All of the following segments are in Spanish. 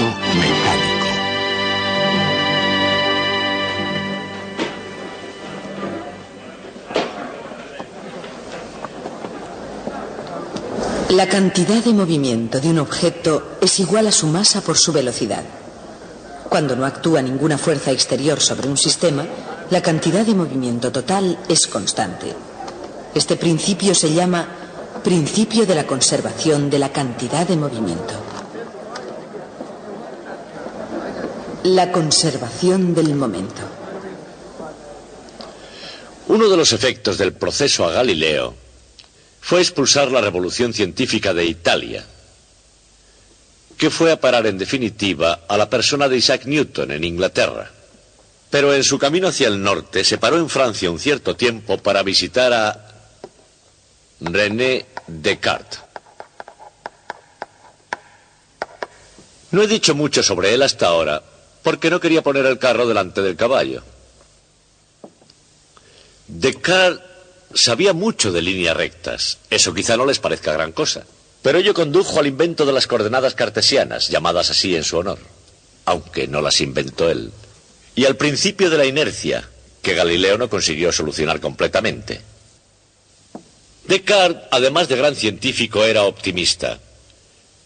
universo mecánico. La cantidad de movimiento de un objeto es igual a su masa por su velocidad. Cuando no actúa ninguna fuerza exterior sobre un sistema, la cantidad de movimiento total es constante. Este principio se llama principio de la conservación de la cantidad de movimiento. La conservación del momento. Uno de los efectos del proceso a Galileo fue expulsar la revolución científica de Italia, que fue a parar en definitiva a la persona de Isaac Newton en Inglaterra. Pero en su camino hacia el norte se paró en Francia un cierto tiempo para visitar a René Descartes. No he dicho mucho sobre él hasta ahora, porque no quería poner el carro delante del caballo. Descartes sabía mucho de líneas rectas. Eso quizá no les parezca gran cosa. Pero ello condujo al invento de las coordenadas cartesianas, llamadas así en su honor, aunque no las inventó él. Y al principio de la inercia, que Galileo no consiguió solucionar completamente. Descartes, además de gran científico, era optimista.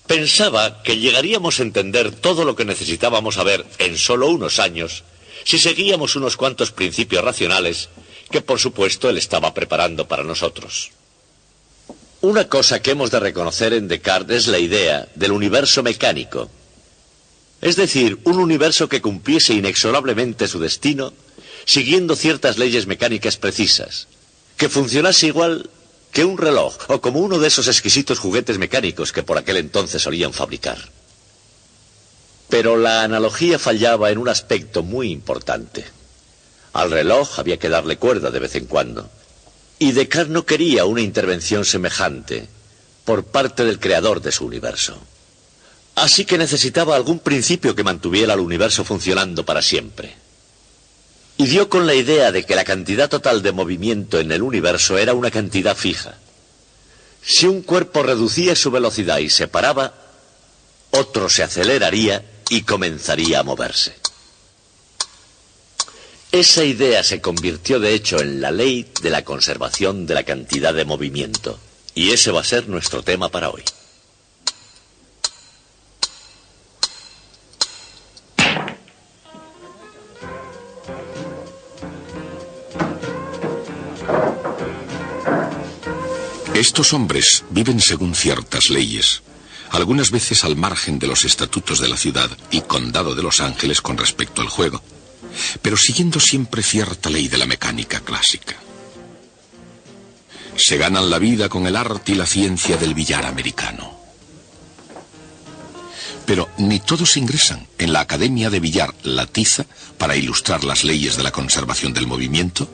Pensaba que llegaríamos a entender todo lo que necesitábamos saber en solo unos años si seguíamos unos cuantos principios racionales que, por supuesto, él estaba preparando para nosotros. Una cosa que hemos de reconocer en Descartes es la idea del universo mecánico. Es decir, un universo que cumpliese inexorablemente su destino siguiendo ciertas leyes mecánicas precisas, que funcionase igual que un reloj o como uno de esos exquisitos juguetes mecánicos que por aquel entonces solían fabricar. Pero la analogía fallaba en un aspecto muy importante. Al reloj había que darle cuerda de vez en cuando. Y Descartes no quería una intervención semejante por parte del creador de su universo. Así que necesitaba algún principio que mantuviera al universo funcionando para siempre. Y dio con la idea de que la cantidad total de movimiento en el universo era una cantidad fija. Si un cuerpo reducía su velocidad y se paraba, otro se aceleraría y comenzaría a moverse. Esa idea se convirtió de hecho en la ley de la conservación de la cantidad de movimiento. Y ese va a ser nuestro tema para hoy. Estos hombres viven según ciertas leyes, algunas veces al margen de los estatutos de la ciudad y condado de Los Ángeles con respecto al juego, pero siguiendo siempre cierta ley de la mecánica clásica. Se ganan la vida con el arte y la ciencia del billar americano. Pero ni todos ingresan en la Academia de Billar La Tiza para ilustrar las leyes de la conservación del movimiento.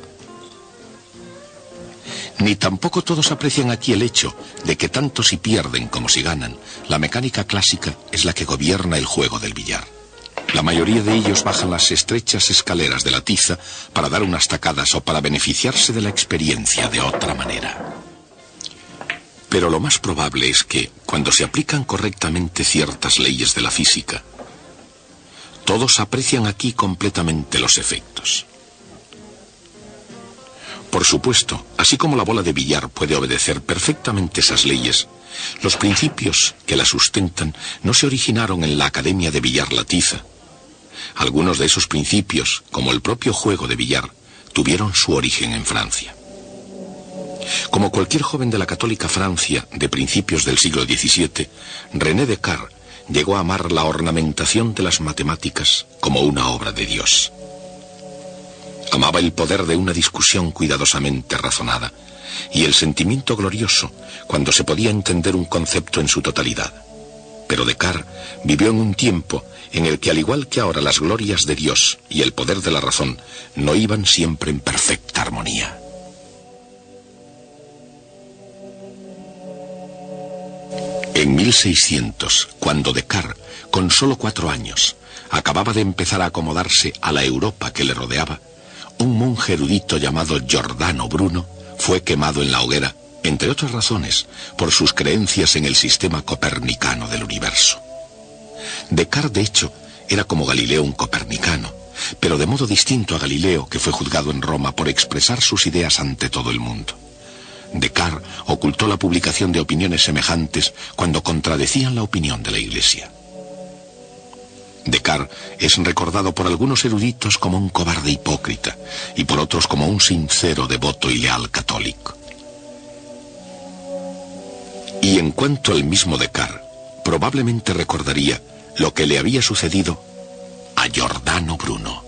Ni tampoco todos aprecian aquí el hecho de que tanto si pierden como si ganan, la mecánica clásica es la que gobierna el juego del billar. La mayoría de ellos bajan las estrechas escaleras de la tiza para dar unas tacadas o para beneficiarse de la experiencia de otra manera. Pero lo más probable es que, cuando se aplican correctamente ciertas leyes de la física, todos aprecian aquí completamente los efectos. Por supuesto, así como la bola de billar puede obedecer perfectamente esas leyes, los principios que la sustentan no se originaron en la Academia de Billar La Tiza. Algunos de esos principios, como el propio juego de billar, tuvieron su origen en Francia. Como cualquier joven de la católica Francia de principios del siglo XVII, René Descartes llegó a amar la ornamentación de las matemáticas como una obra de Dios. Amaba el poder de una discusión cuidadosamente razonada y el sentimiento glorioso cuando se podía entender un concepto en su totalidad. Pero Descartes vivió en un tiempo en el que, al igual que ahora, las glorias de Dios y el poder de la razón no iban siempre en perfecta armonía. En 1600, cuando Descartes, con solo 4 años, acababa de empezar a acomodarse a la Europa que le rodeaba, un monje erudito llamado Giordano Bruno fue quemado en la hoguera, entre otras razones, por sus creencias en el sistema copernicano del universo. Descartes, de hecho, era como Galileo un copernicano, pero de modo distinto a Galileo, que fue juzgado en Roma por expresar sus ideas ante todo el mundo. Descartes ocultó la publicación de opiniones semejantes cuando contradecían la opinión de la Iglesia. Descartes es recordado por algunos eruditos como un cobarde hipócrita y por otros como un sincero, devoto y leal católico. Y en cuanto al mismo Descartes, probablemente recordaría lo que le había sucedido a Giordano Bruno.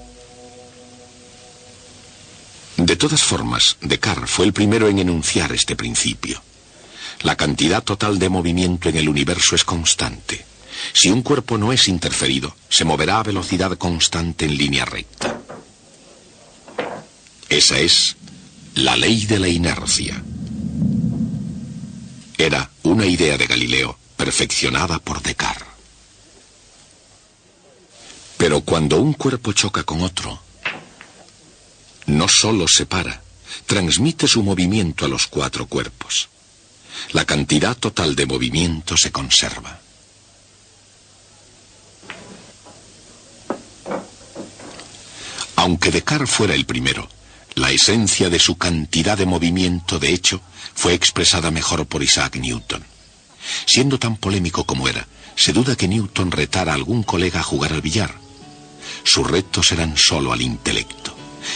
De todas formas, Descartes fue el primero en enunciar este principio. La cantidad total de movimiento en el universo es constante. Si un cuerpo no es interferido, se moverá a velocidad constante en línea recta. Esa es la ley de la inercia. Era una idea de Galileo perfeccionada por Descartes. Pero cuando un cuerpo choca con otro, no solo separa, transmite su movimiento a los cuatro cuerpos. La cantidad total de movimiento se conserva. Aunque Descartes fuera el primero, la esencia de su cantidad de movimiento, de hecho, fue expresada mejor por Isaac Newton. Siendo tan polémico como era, se duda que Newton retara a algún colega a jugar al billar. Sus retos eran solo al intelecto.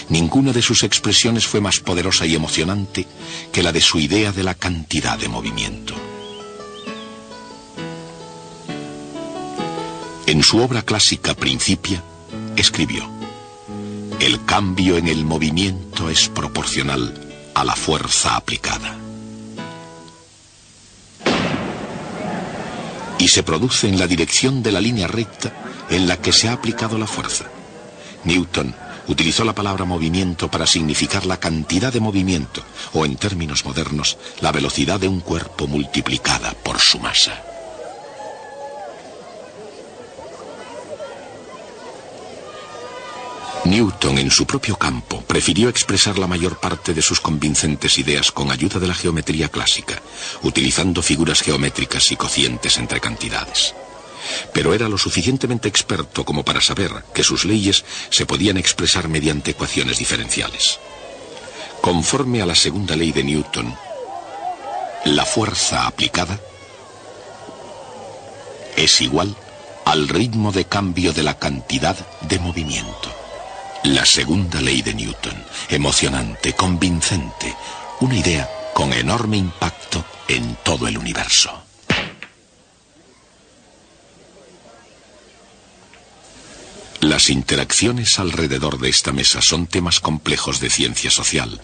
Ninguna de sus expresiones fue más poderosa y emocionante que la de su idea de la cantidad de movimiento. En su obra clásica Principia, escribió: el cambio en el movimiento es proporcional a la fuerza aplicada. Y se produce en la dirección de la línea recta en la que se ha aplicado la fuerza. Newton utilizó la palabra movimiento para significar la cantidad de movimiento, o en términos modernos, la velocidad de un cuerpo multiplicada por su masa. Newton, en su propio campo, prefirió expresar la mayor parte de sus convincentes ideas con ayuda de la geometría clásica, utilizando figuras geométricas y cocientes entre cantidades. Pero era lo suficientemente experto como para saber que sus leyes se podían expresar mediante ecuaciones diferenciales. Conforme a la segunda ley de Newton, la fuerza aplicada es igual al ritmo de cambio de la cantidad de movimiento. La segunda ley de Newton, emocionante, convincente, una idea con enorme impacto en todo el universo. Las interacciones alrededor de esta mesa son temas complejos de ciencia social.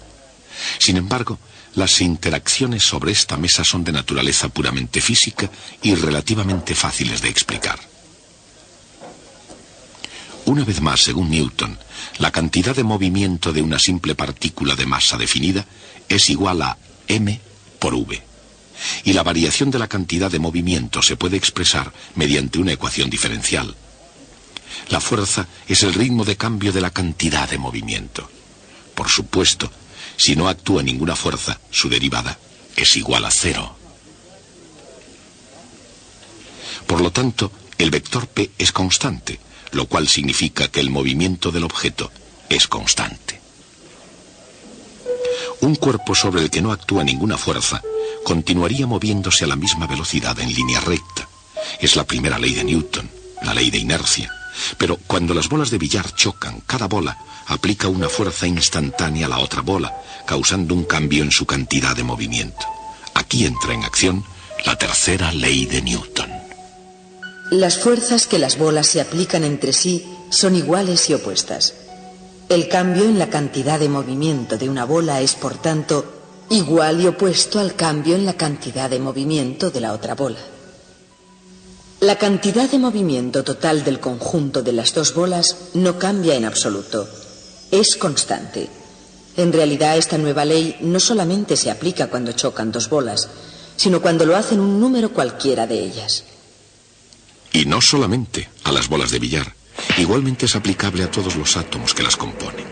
Sin embargo, las interacciones sobre esta mesa son de naturaleza puramente física y relativamente fáciles de explicar. Una vez más, según Newton, la cantidad de movimiento de una simple partícula de masa definida es igual a m por v. Y la variación de la cantidad de movimiento se puede expresar mediante una ecuación diferencial. La fuerza es el ritmo de cambio de la cantidad de movimiento. Por supuesto, si no actúa ninguna fuerza, su derivada es igual a cero. Por lo tanto, el vector p es constante, lo cual significa que el movimiento del objeto es constante. Un cuerpo sobre el que no actúa ninguna fuerza continuaría moviéndose a la misma velocidad en línea recta. Es la primera ley de Newton, la ley de inercia. Pero cuando las bolas de billar chocan, cada bola aplica una fuerza instantánea a la otra bola, causando un cambio en su cantidad de movimiento. Aquí entra en acción la tercera ley de Newton. Las fuerzas que las bolas se aplican entre sí son iguales y opuestas. El cambio en la cantidad de movimiento de una bola es, por tanto, igual y opuesto al cambio en la cantidad de movimiento de la otra bola. La cantidad de movimiento total del conjunto de las dos bolas no cambia en absoluto. Es constante. En realidad, esta nueva ley no solamente se aplica cuando chocan dos bolas, sino cuando lo hacen un número cualquiera de ellas. Y no solamente a las bolas de billar, igualmente es aplicable a todos los átomos que las componen.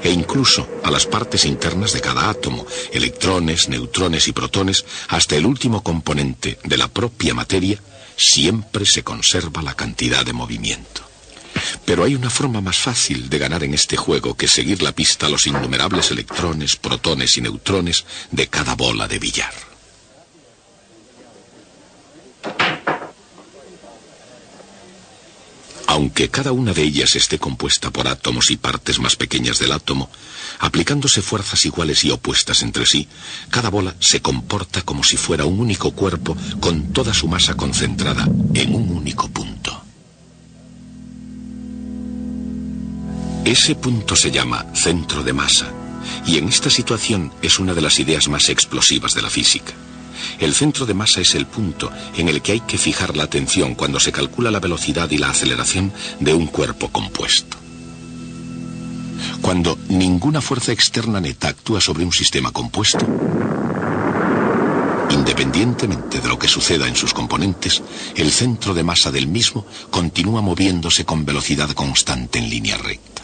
E incluso a las partes internas de cada átomo, electrones, neutrones y protones, hasta el último componente de la propia materia, siempre se conserva la cantidad de movimiento. Pero hay una forma más fácil de ganar en este juego que seguir la pista a los innumerables electrones, protones y neutrones de cada bola de billar. Aunque cada una de ellas esté compuesta por átomos y partes más pequeñas del átomo, aplicándose fuerzas iguales y opuestas entre sí, cada bola se comporta como si fuera un único cuerpo con toda su masa concentrada en un único punto. Ese punto se llama centro de masa, y en esta situación es una de las ideas más explosivas de la física. El centro de masa es el punto en el que hay que fijar la atención cuando se calcula la velocidad y la aceleración de un cuerpo compuesto. Cuando ninguna fuerza externa neta actúa sobre un sistema compuesto, independientemente de lo que suceda en sus componentes, el centro de masa del mismo continúa moviéndose con velocidad constante en línea recta.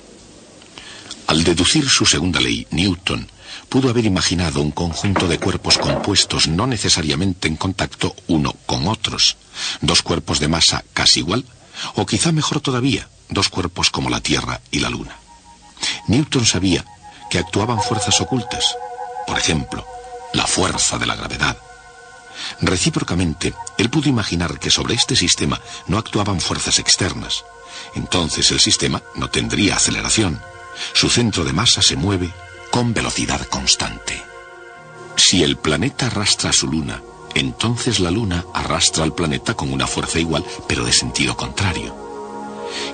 Al deducir su segunda ley, Newton pudo haber imaginado un conjunto de cuerpos compuestos no necesariamente en contacto uno con otros, dos cuerpos de masa casi igual, o quizá mejor todavía, dos cuerpos como la Tierra y la Luna. Newton sabía que actuaban fuerzas ocultas, por ejemplo, la fuerza de la gravedad. Recíprocamente, él pudo imaginar que sobre este sistema no actuaban fuerzas externas. Entonces el sistema no tendría aceleración. Su centro de masa se mueve con velocidad constante. Si el planeta arrastra a su luna, entonces la luna arrastra al planeta con una fuerza igual, pero de sentido contrario.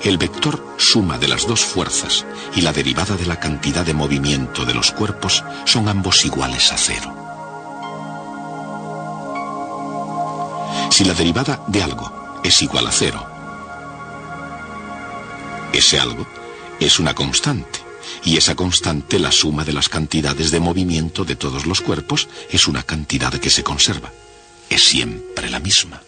El vector suma de las dos fuerzas y la derivada de la cantidad de movimiento de los cuerpos son ambos iguales a cero. Si la derivada de algo es igual a cero, ese algo es una constante, y esa constante, la suma de las cantidades de movimiento de todos los cuerpos, es una cantidad que se conserva. Es siempre la misma.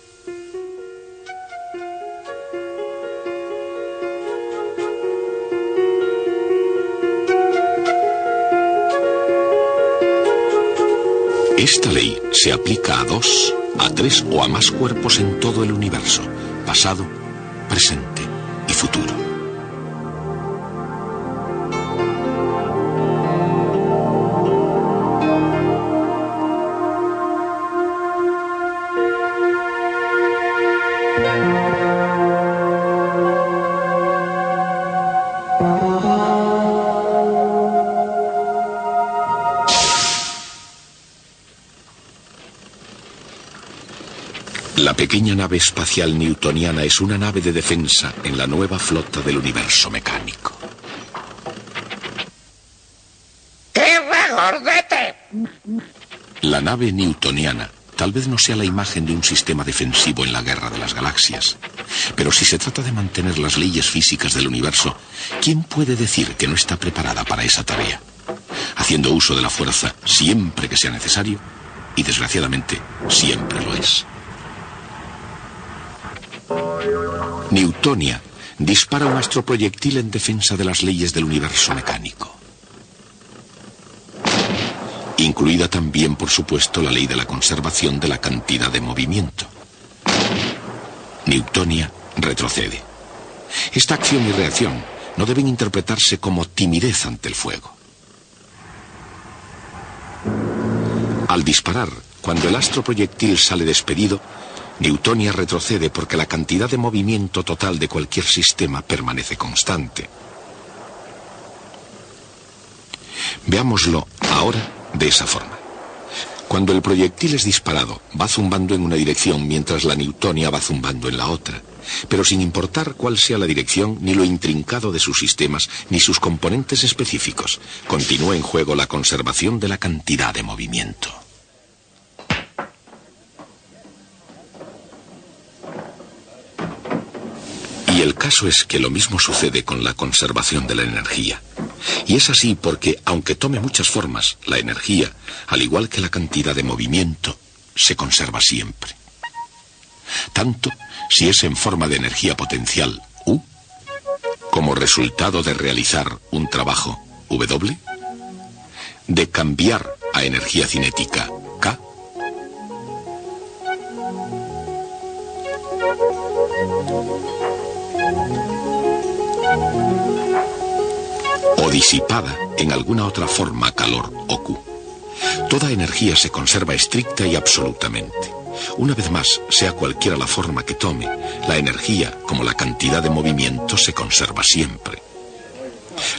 Esta ley se aplica a 2, a 3 o a más cuerpos en todo el universo, pasado, presente y futuro. La pequeña nave espacial newtoniana es una nave de defensa en la nueva flota del universo mecánico. ¡Tierra, gordete! La nave newtoniana tal vez no sea la imagen de un sistema defensivo en la guerra de las galaxias, pero si se trata de mantener las leyes físicas del universo, ¿quién puede decir que no está preparada para esa tarea? Haciendo uso de la fuerza siempre que sea necesario, y desgraciadamente siempre lo es. Newtonia dispara un astroproyectil en defensa de las leyes del universo mecánico. Incluida también, por supuesto, la ley de la conservación de la cantidad de movimiento. Newtonia retrocede. Esta acción y reacción no deben interpretarse como timidez ante el fuego. Al disparar, cuando el astroproyectil sale despedido, Newtonia retrocede porque la cantidad de movimiento total de cualquier sistema permanece constante. Veámoslo ahora de esa forma. Cuando el proyectil es disparado, va zumbando en una dirección mientras la Newtonia va zumbando en la otra, pero sin importar cuál sea la dirección, ni lo intrincado de sus sistemas, ni sus componentes específicos, continúa en juego la conservación de la cantidad de movimiento. Y el caso es que lo mismo sucede con la conservación de la energía. Y es así porque, aunque tome muchas formas, la energía, al igual que la cantidad de movimiento, se conserva siempre. Tanto si es en forma de energía potencial, U, como resultado de realizar un trabajo, W, de cambiar a energía cinética, K, o disipada en alguna otra forma, calor o Q. Toda energía se conserva estricta y absolutamente. Una vez más, sea cualquiera la forma que tome, la energía, como la cantidad de movimiento, se conserva siempre.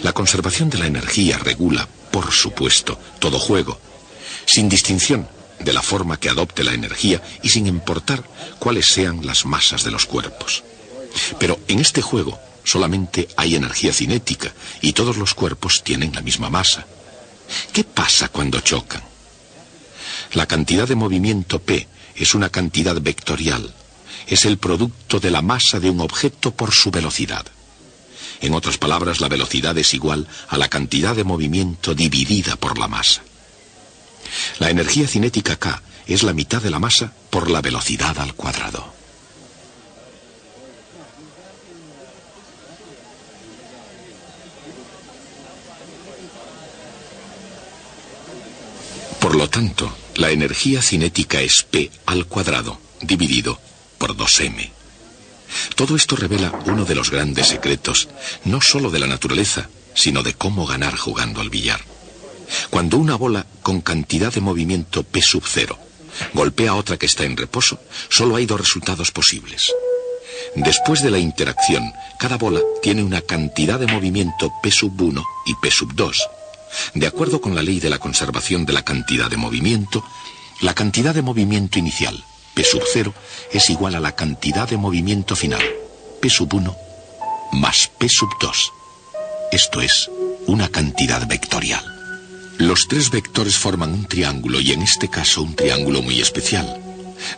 La conservación de la energía regula, por supuesto, todo juego, sin distinción de la forma que adopte la energía y sin importar cuáles sean las masas de los cuerpos. Pero en este juego solamente hay energía cinética y todos los cuerpos tienen la misma masa. ¿Qué pasa cuando chocan? La cantidad de movimiento P es una cantidad vectorial. Es el producto de la masa de un objeto por su velocidad. En otras palabras, la velocidad es igual a la cantidad de movimiento dividida por la masa. La energía cinética K es la mitad de la masa por la velocidad al cuadrado. Por lo tanto, la energía cinética es P al cuadrado dividido por 2m. Todo esto revela uno de los grandes secretos, no solo de la naturaleza, sino de cómo ganar jugando al billar. Cuando una bola con cantidad de movimiento P sub 0 golpea a otra que está en reposo, solo hay dos resultados posibles. Después de la interacción, cada bola tiene una cantidad de movimiento P sub 1 y P sub 2. De acuerdo con la ley de la conservación de la cantidad de movimiento, la cantidad de movimiento inicial, P sub 0, es igual a la cantidad de movimiento final, P sub 1, más P sub 2. Esto es una cantidad vectorial. Los tres vectores forman un triángulo y en este caso un triángulo muy especial.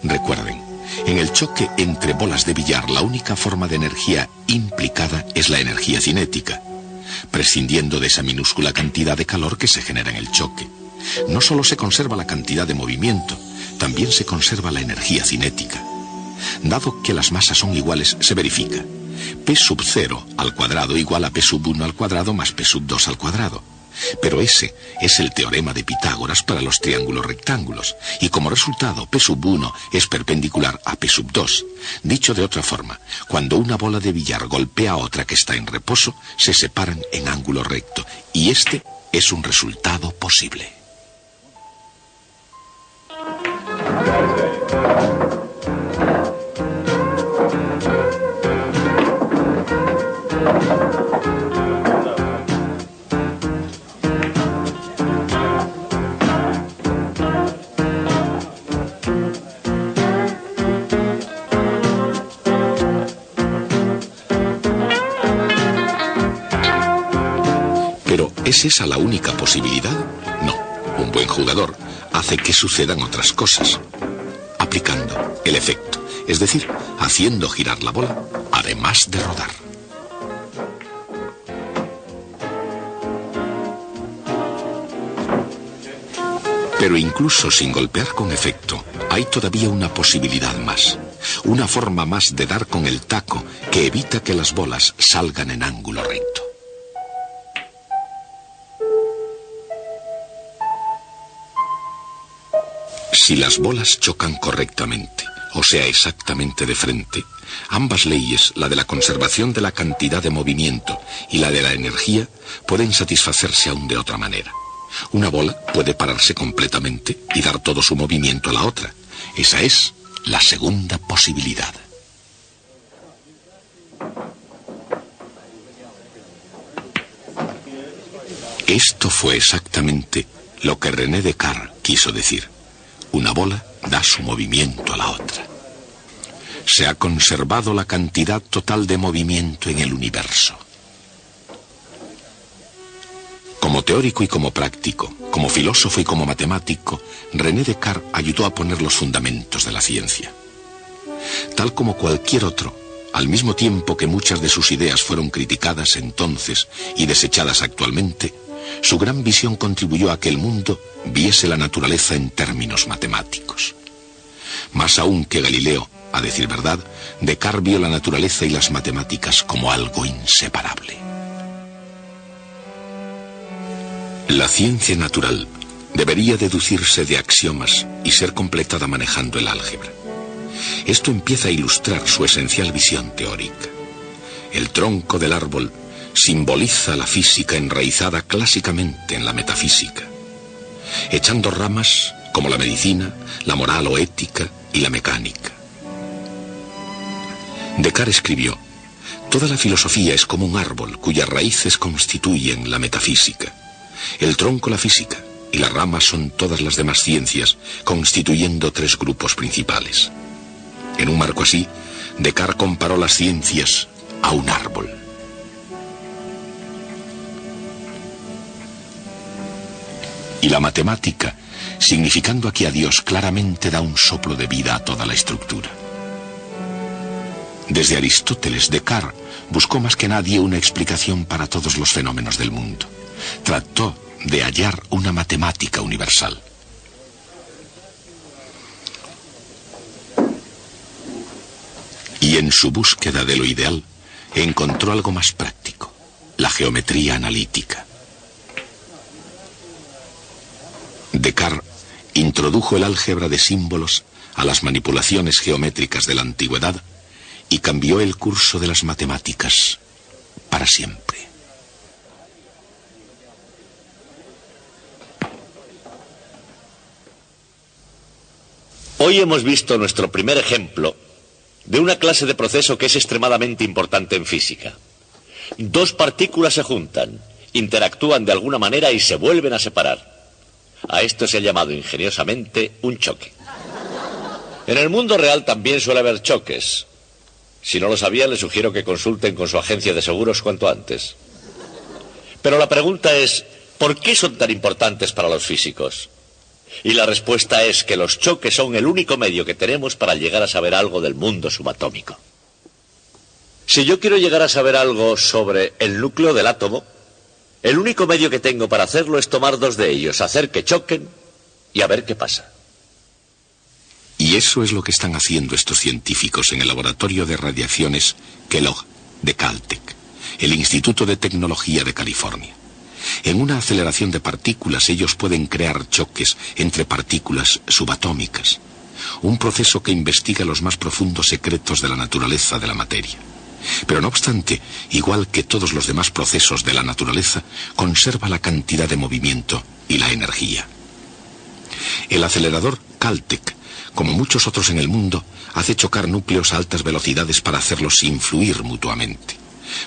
Recuerden, en el choque entre bolas de billar la única forma de energía implicada es la energía cinética, prescindiendo de esa minúscula cantidad de calor que se genera en el choque. No solo se conserva la cantidad de movimiento, también se conserva la energía cinética. Dado que las masas son iguales, se verifica P sub 0 al cuadrado igual a P sub 1 al cuadrado más P sub 2 al cuadrado. Pero ese es el teorema de Pitágoras para los triángulos rectángulos, y como resultado P sub 1 es perpendicular a P sub 2. Dicho de otra forma, cuando una bola de billar golpea a otra que está en reposo, se separan en ángulo recto, y este es un resultado posible. ¿Es esa la única posibilidad? No. Un buen jugador hace que sucedan otras cosas, aplicando el efecto, es decir, haciendo girar la bola, además de rodar. Pero incluso sin golpear con efecto, hay todavía una posibilidad más, una forma más de dar con el taco que evita que las bolas salgan en ángulo recto. Si las bolas chocan correctamente, o sea, exactamente de frente, ambas leyes, la de la conservación de la cantidad de movimiento y la de la energía, pueden satisfacerse aún de otra manera. Una bola puede pararse completamente y dar todo su movimiento a la otra. Esa es la segunda posibilidad. Esto fue exactamente lo que René Descartes quiso decir. Una bola da su movimiento a la otra. Se ha conservado la cantidad total de movimiento en el universo. Como teórico y como práctico, como filósofo y como matemático, René Descartes ayudó a poner los fundamentos de la ciencia. Tal como cualquier otro, al mismo tiempo que muchas de sus ideas fueron criticadas entonces y desechadas actualmente, su gran visión contribuyó a que el mundo viese la naturaleza en términos matemáticos. Más aún que Galileo, a decir verdad, Descartes vio la naturaleza y las matemáticas como algo inseparable. La ciencia natural debería deducirse de axiomas y ser completada manejando el álgebra. Esto empieza a ilustrar su esencial visión teórica. El tronco del árbol simboliza la física enraizada clásicamente en la metafísica, echando ramas como la medicina, la moral o ética y la mecánica. Descartes escribió: toda la filosofía es como un árbol cuyas raíces constituyen la metafísica, el tronco la física y las ramas son todas las demás ciencias, constituyendo tres grupos principales. En un marco así, Descartes comparó las ciencias a un árbol. Y la matemática, significando aquí a Dios, claramente da un soplo de vida a toda la estructura. Desde Aristóteles, Descartes buscó más que nadie una explicación para todos los fenómenos del mundo. Trató de hallar una matemática universal. Y en su búsqueda de lo ideal, encontró algo más práctico: la geometría analítica. Descartes introdujo el álgebra de símbolos a las manipulaciones geométricas de la antigüedad y cambió el curso de las matemáticas para siempre. Hoy hemos visto nuestro primer ejemplo de una clase de proceso que es extremadamente importante en física. Dos partículas se juntan, interactúan de alguna manera y se vuelven a separar. A esto se ha llamado ingeniosamente un choque. En el mundo real también suele haber choques. Si no lo sabían, les sugiero que consulten con su agencia de seguros cuanto antes. Pero la pregunta es, ¿por qué son tan importantes para los físicos? Y la respuesta es que los choques son el único medio que tenemos para llegar a saber algo del mundo subatómico. Si yo quiero llegar a saber algo sobre el núcleo del átomo, el único medio que tengo para hacerlo es tomar dos de ellos, hacer que choquen y a ver qué pasa. Y eso es lo que están haciendo estos científicos en el laboratorio de radiaciones Kellogg de Caltech, el Instituto de Tecnología de California. En una aceleración de partículas ellos pueden crear choques entre partículas subatómicas, un proceso que investiga los más profundos secretos de la naturaleza de la materia. Pero no obstante, igual que todos los demás procesos de la naturaleza, conserva la cantidad de movimiento y la energía. El acelerador Caltech, como muchos otros en el mundo, hace chocar núcleos a altas velocidades para hacerlos influir mutuamente.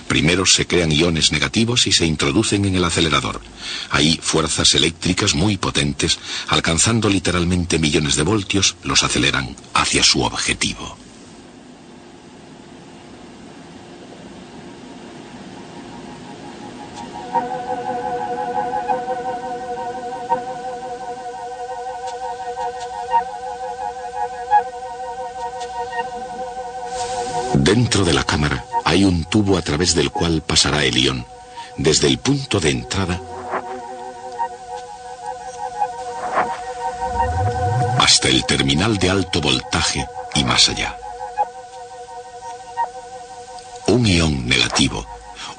Primero se crean iones negativos y se introducen en el acelerador. Ahí fuerzas eléctricas muy potentes, alcanzando literalmente millones de voltios, los aceleran hacia su objetivo. Dentro de la cámara hay un tubo a través del cual pasará el ion, desde el punto de entrada hasta el terminal de alto voltaje y más allá. Un ion negativo,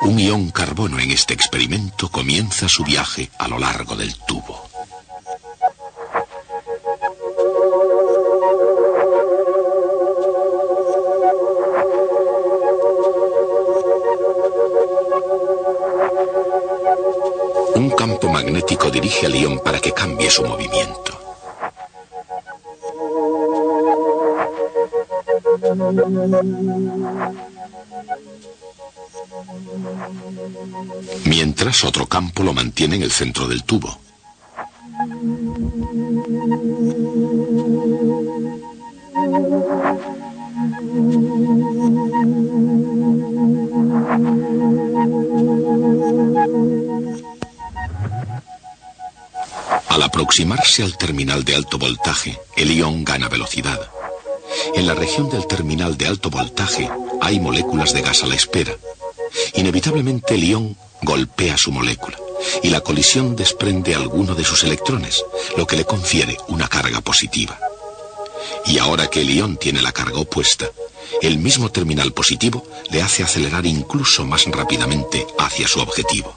un ion carbono en este experimento, comienza su viaje a lo largo del tubo. Un campo magnético dirige al ion para que cambie su movimiento. Mientras otro campo lo mantiene en el centro del tubo. Al aproximarse al terminal de alto voltaje, el ion gana velocidad. En la región del terminal de alto voltaje hay moléculas de gas a la espera. Inevitablemente el ion golpea su molécula y la colisión desprende alguno de sus electrones, lo que le confiere una carga positiva. Y ahora que el ion tiene la carga opuesta, el mismo terminal positivo le hace acelerar incluso más rápidamente hacia su objetivo.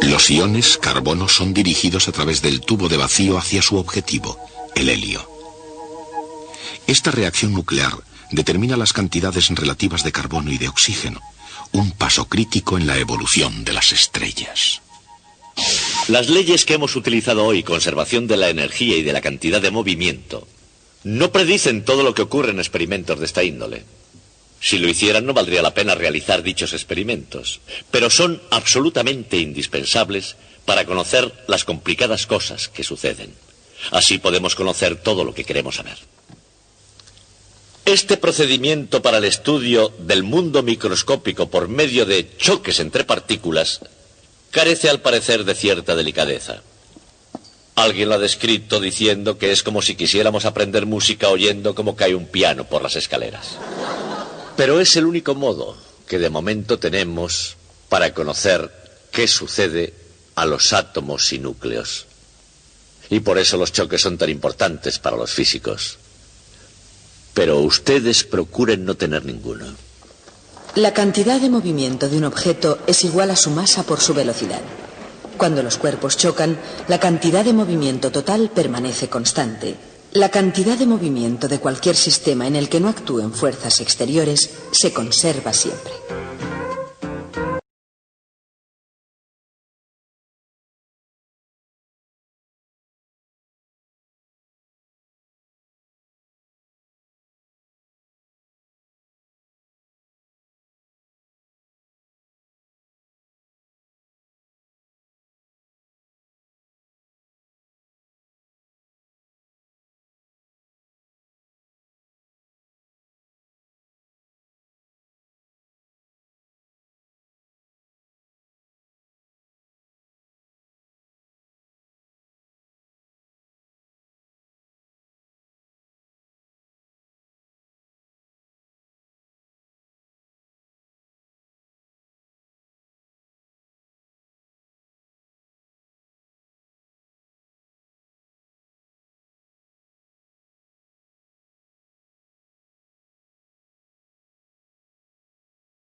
Los iones carbono son dirigidos a través del tubo de vacío hacia su objetivo, el helio. Esta reacción nuclear determina las cantidades relativas de carbono y de oxígeno, un paso crítico en la evolución de las estrellas. Las leyes que hemos utilizado hoy, conservación de la energía y de la cantidad de movimiento, no predicen todo lo que ocurre en experimentos de esta índole. Si lo hicieran, no valdría la pena realizar dichos experimentos, pero son absolutamente indispensables para conocer las complicadas cosas que suceden. Así podemos conocer todo lo que queremos saber. Este procedimiento para el estudio del mundo microscópico por medio de choques entre partículas carece al parecer de cierta delicadeza. Alguien lo ha descrito diciendo que es como si quisiéramos aprender música oyendo cómo cae un piano por las escaleras. Pero es el único modo que de momento tenemos para conocer qué sucede a los átomos y núcleos. Y por eso los choques son tan importantes para los físicos. Pero ustedes procuren no tener ninguno. La cantidad de movimiento de un objeto es igual a su masa por su velocidad. Cuando los cuerpos chocan, la cantidad de movimiento total permanece constante. La cantidad de movimiento de cualquier sistema en el que no actúen fuerzas exteriores se conserva siempre.